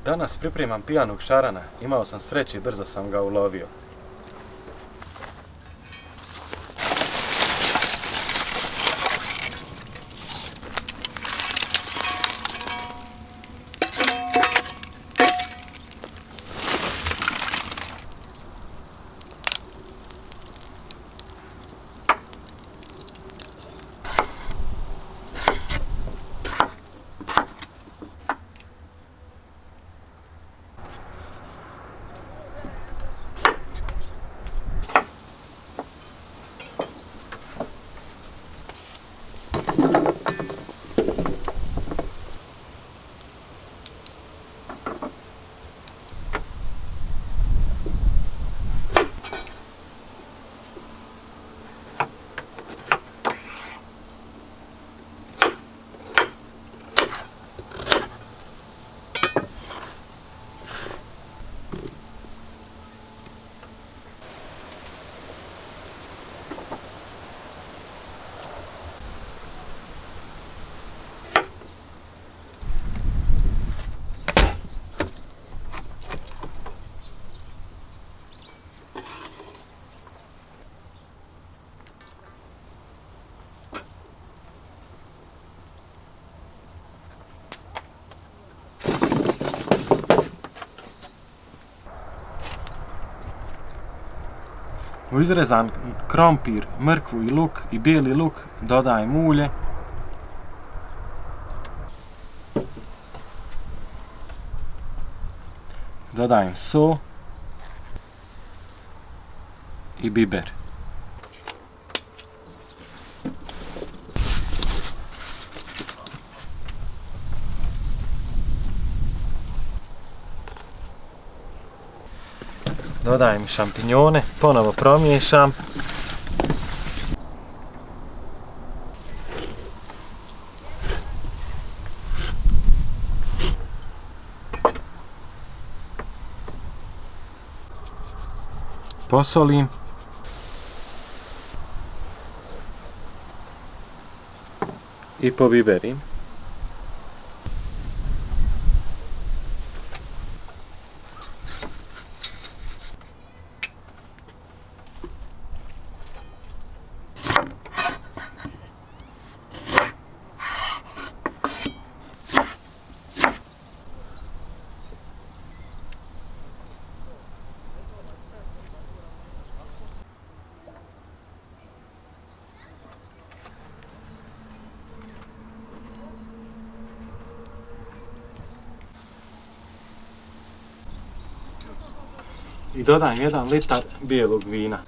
Danas pripremam pijanog šarana, imao sam sreće i brzo sam ga ulovio. U izrezan krompir, mrkvu i luk i bijeli luk dodajem ulje, dodajem so i biber. Dodajem šampinjone, ponovo promiješam. Posolim. I pobiberim. I dodajem 1 litar bijelog vina.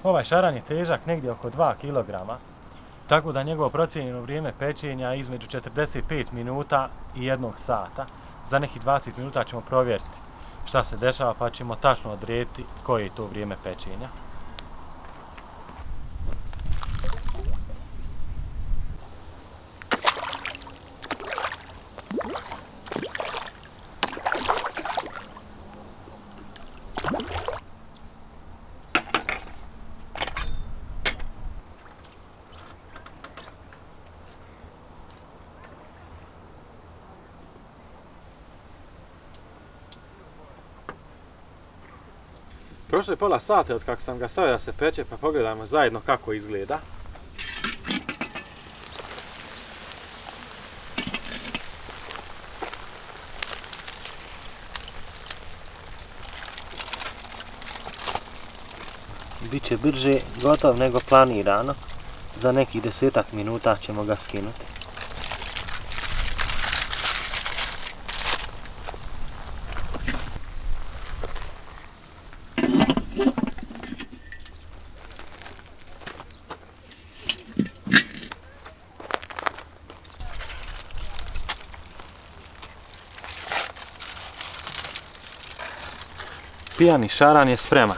Ovaj šaran je težak negdje oko 2 kg, tako da njegovo procijenjeno vrijeme pečenja je između 45 minuta i 1 sata. Za nekih 20 minuta ćemo provjeriti šta se dešava, pa ćemo tačno odrediti koje je to vrijeme pečenja. Prošlo je pola sata od kako sam ga stavio da se peče, pa pogledajmo zajedno kako izgleda. Biće brže gotov nego planirano. Za nekih 10 minuta ćemo ga skinuti. pijani šaran je spreman.